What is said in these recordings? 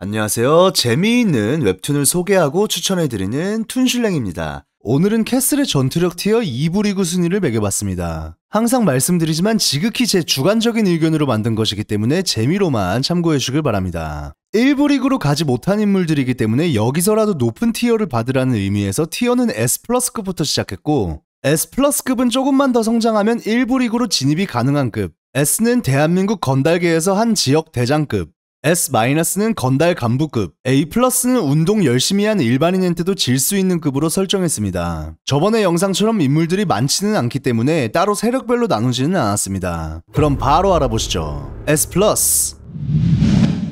안녕하세요. 재미있는 웹툰을 소개하고 추천해드리는 툰슐랭입니다. 오늘은 캐슬의 전투력 티어 2부 리그 순위를 매겨봤습니다. 항상 말씀드리지만 지극히 제 주관적인 의견으로 만든 것이기 때문에 재미로만 참고해주길 바랍니다. 1부 리그로 가지 못한 인물들이기 때문에 여기서라도 높은 티어를 받으라는 의미에서 티어는 S+급부터 시작했고, S+급은 조금만 더 성장하면 1부 리그로 진입이 가능한 급, S는 대한민국 건달계에서 한 지역 대장급, S-는 건달 간부급, A+는 운동 열심히 한 일반인한테도 질 수 있는 급으로 설정했습니다. 저번의 영상처럼 인물들이 많지는 않기 때문에 따로 세력별로 나누지는 않았습니다. 그럼 바로 알아보시죠. S+,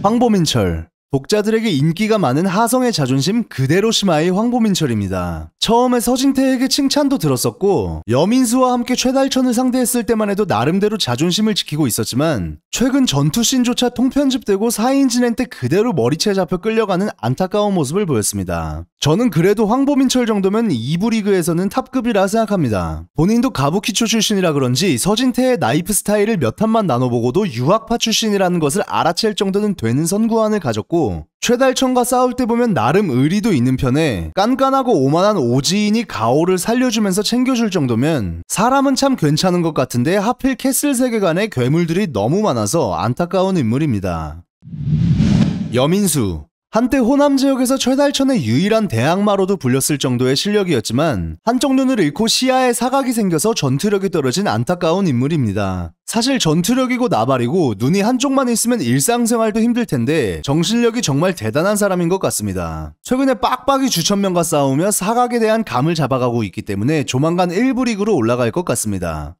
황보민철. 독자들에게 인기가 많은 하성의 자존심 그대로 심하의 황보민철입니다. 처음에 서진태에게 칭찬도 들었었고, 여민수와 함께 최달천을 상대했을 때만 해도 나름대로 자존심을 지키고 있었지만, 최근 전투씬조차 통편집되고 4인 진행 때 그대로 머리채 잡혀 끌려가는 안타까운 모습을 보였습니다. 저는 그래도 황보민철 정도면 2부 리그에서는 탑급이라 생각합니다. 본인도 가부키초 출신이라 그런지 서진태의 나이프 스타일을 몇 한만 나눠보고도 유학파 출신이라는 것을 알아챌 정도는 되는 선구안을 가졌고, 최달천과 싸울 때 보면 나름 의리도 있는 편에 깐깐하고 오만한 오지인이 가오를 살려주면서 챙겨줄 정도면 사람은 참 괜찮은 것 같은데 하필 캐슬 세계관에 괴물들이 너무 많아서 안타까운 인물입니다. 여민수. 한때 호남 지역에서 최달천의 유일한 대항마로도 불렸을 정도의 실력이었지만 한쪽 눈을 잃고 시야에 사각이 생겨서 전투력이 떨어진 안타까운 인물입니다. 사실 전투력이고 나발이고 눈이 한쪽만 있으면 일상생활도 힘들 텐데 정신력이 정말 대단한 사람인 것 같습니다. 최근에 빡빡이 주천명과 싸우며 사각에 대한 감을 잡아가고 있기 때문에 조만간 1부 리그로 올라갈 것 같습니다.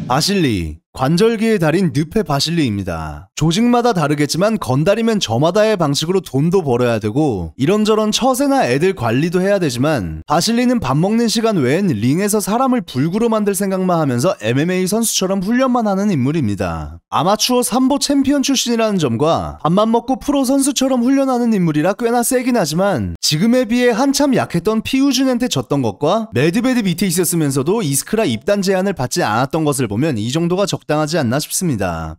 바실리. 관절기의 달인 늪의 바실리입니다. 조직마다 다르겠지만 건달이면 저마다의 방식으로 돈도 벌어야 되고 이런저런 처세나 애들 관리도 해야 되지만 바실리는 밥 먹는 시간 외엔 링에서 사람을 불구로 만들 생각만 하면서 MMA 선수처럼 훈련만 하는 인물입니다. 아마추어 3보 챔피언 출신이라는 점과 밥만 먹고 프로 선수처럼 훈련하는 인물이라 꽤나 세긴 하지만 지금에 비해 한참 약했던 피우준한테 졌던 것과 매드베드 밑에 있었으면서도 이스크라 입단 제한을 받지 않았던 것을 보면 이 정도가 적당하지 않나 싶습니다.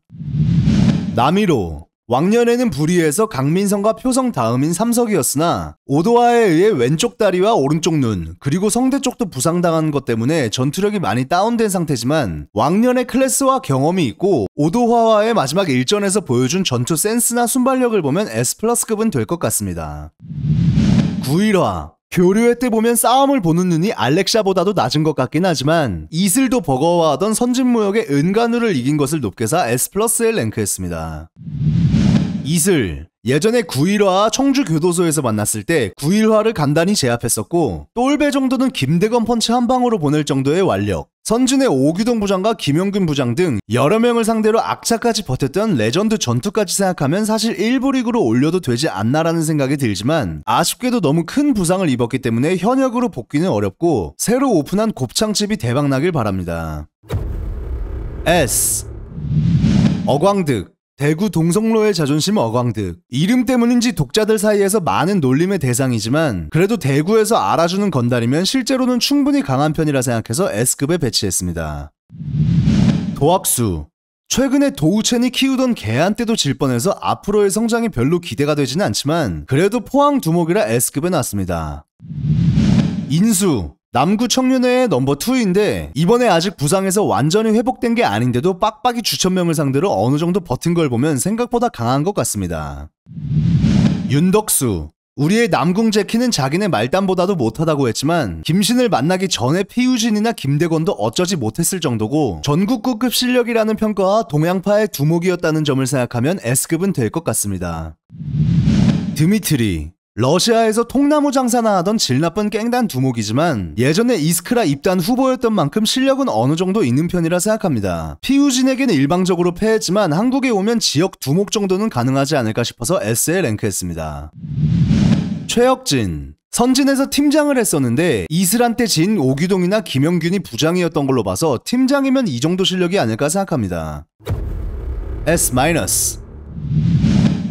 나미로. 왕년에는 불의에서 강민성과 표성 다음인 3석이었으나 오도하에 의해 왼쪽 다리와 오른쪽 눈 그리고 성대 쪽도 부상당한 것 때문에 전투력이 많이 다운된 상태지만 왕년의 클래스와 경험이 있고 오도하와의 마지막 일전에서 보여준 전투 센스나 순발력을 보면 S+급은 될 것 같습니다. 구일화. 교류회 때 보면 싸움을 보는 눈이 알렉샤보다도 낮은 것 같긴 하지만 이슬도 버거워하던 선진무역의 은간우를 이긴 것을 높게 사 S+에 랭크했습니다. 이슬. 예전에 구일화와 청주교도소에서 만났을 때 구일화를 간단히 제압했었고 똘배 정도는 김대건 펀치 한 방으로 보낼 정도의 완력, 선진의 오규동 부장과 김영균 부장 등 여러 명을 상대로 악착까지 버텼던 레전드 전투까지 생각하면 사실 1부 리그로 올려도 되지 않나라는 생각이 들지만 아쉽게도 너무 큰 부상을 입었기 때문에 현역으로 복귀는 어렵고 새로 오픈한 곱창집이 대박나길 바랍니다. S. 어광득. 대구 동성로의 자존심 어광득. 이름 때문인지 독자들 사이에서 많은 놀림의 대상이지만 그래도 대구에서 알아주는 건달이면 실제로는 충분히 강한 편이라 생각해서 S급에 배치했습니다. 도학수. 최근에 도우첸이 키우던 개한테도 질 뻔해서 앞으로의 성장이 별로 기대가 되지는 않지만 그래도 포항 두목이라 S급에 놨습니다. 인수. 남구 청년회의 넘버2인데 이번에 아직 부상에서 완전히 회복된 게 아닌데도 빡빡이 주천명을 상대로 어느 정도 버틴 걸 보면 생각보다 강한 것 같습니다. 윤덕수. 우리의 남궁 제키는 자기네 말단보다도 못하다고 했지만 김신을 만나기 전에 피우진이나 김대건도 어쩌지 못했을 정도고 전국구급 실력이라는 평가와 동양파의 두목이었다는 점을 생각하면 S급은 될 것 같습니다. 드미트리. 러시아에서 통나무 장사나 하던 질 나쁜 깽단 두목이지만 예전에 이스크라 입단 후보였던 만큼 실력은 어느 정도 있는 편이라 생각합니다. 피우진에게는 일방적으로 패했지만 한국에 오면 지역 두목 정도는 가능하지 않을까 싶어서 S에 랭크했습니다. 최혁진. 선진에서 팀장을 했었는데 이슬한테 진 오규동이나 김영균이 부장이었던 걸로 봐서 팀장이면 이 정도 실력이 아닐까 생각합니다. S-.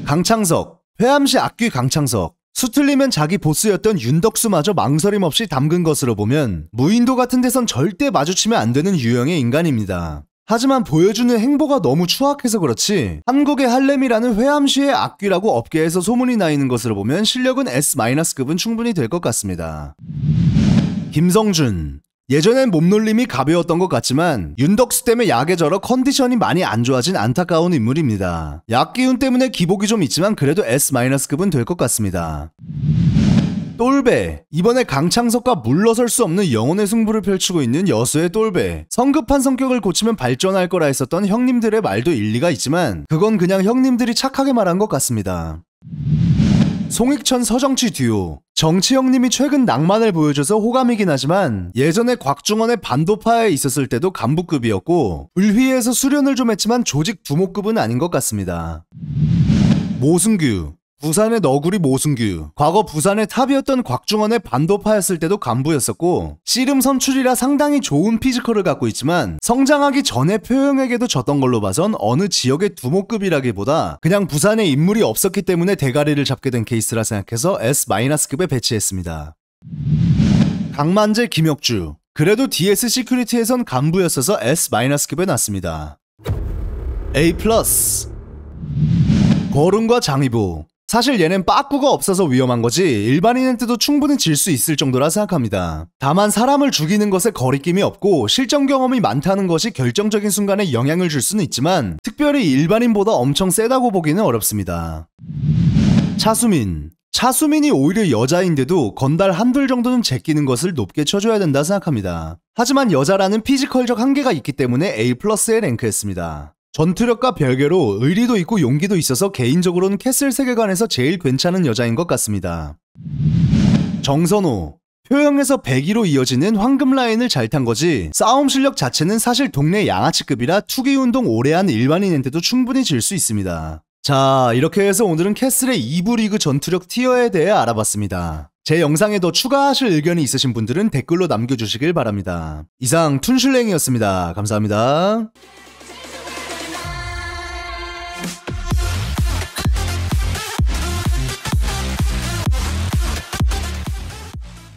강창석. 회암시 악귀 강창석. 수틀리면 자기 보스였던 윤덕수마저 망설임 없이 담근 것으로 보면 무인도 같은 데선 절대 마주치면 안 되는 유형의 인간입니다. 하지만 보여주는 행보가 너무 추악해서 그렇지 한국의 할렘이라는 회암시의 악귀라고 업계에서 소문이 나 있는 것으로 보면 실력은 S-급은 충분히 될 것 같습니다. 김성준. 예전엔 몸놀림이 가벼웠던 것 같지만 윤덕수 때문에 약에 절어 컨디션이 많이 안 좋아진 안타까운 인물입니다. 약 기운 때문에 기복이 좀 있지만 그래도 S-급은 될 것 같습니다. 똘배. 이번에 강창석과 물러설 수 없는 영혼의 승부를 펼치고 있는 여수의 똘배. 성급한 성격을 고치면 발전할 거라 했었던 형님들의 말도 일리가 있지만 그건 그냥 형님들이 착하게 말한 것 같습니다. 송익천 서정치 듀오. 정치 형님이 최근 낭만을 보여줘서 호감이긴 하지만 예전에 곽중원의 반도파에 있었을 때도 간부급이었고 불휘에서 수련을 좀 했지만 조직 두목급은 아닌 것 같습니다. 모승규. 부산의 너구리 모승규. 과거 부산의 탑이었던 곽중원의 반도파였을 때도 간부였었고 씨름 선출이라 상당히 좋은 피지컬을 갖고 있지만 성장하기 전에 표영에게도 졌던 걸로 봐선 어느 지역의 두목급이라기보다 그냥 부산에 인물이 없었기 때문에 대가리를 잡게 된 케이스라 생각해서 S-급에 배치했습니다. 강만재 김혁주. 그래도 DS 시큐리티에선 간부였어서 S-급에 놨습니다. A+. 거룬과 장희보. 사실 얘는 빠꾸가 없어서 위험한 거지 일반인한테도 충분히 질 수 있을 정도라 생각합니다. 다만 사람을 죽이는 것에 거리낌이 없고 실전 경험이 많다는 것이 결정적인 순간에 영향을 줄 수는 있지만 특별히 일반인보다 엄청 세다고 보기는 어렵습니다. 차수민. 차수민이 오히려 여자인데도 건달 한둘 정도는 제끼는 것을 높게 쳐줘야 된다 생각합니다. 하지만 여자라는 피지컬적 한계가 있기 때문에 A+에 랭크했습니다. 전투력과 별개로 의리도 있고 용기도 있어서 개인적으로는 캐슬 세계관에서 제일 괜찮은 여자인 것 같습니다. 정선호. 표영에서 102로 이어지는 황금 라인을 잘 탄 거지 싸움 실력 자체는 사실 동네 양아치급이라 투기 운동 오래 한 일반인한테도 충분히 질 수 있습니다. 자, 이렇게 해서 오늘은 캐슬의 2부 리그 전투력 티어에 대해 알아봤습니다. 제 영상에 더 추가하실 의견이 있으신 분들은 댓글로 남겨주시길 바랍니다. 이상 툰슐랭이었습니다. 감사합니다.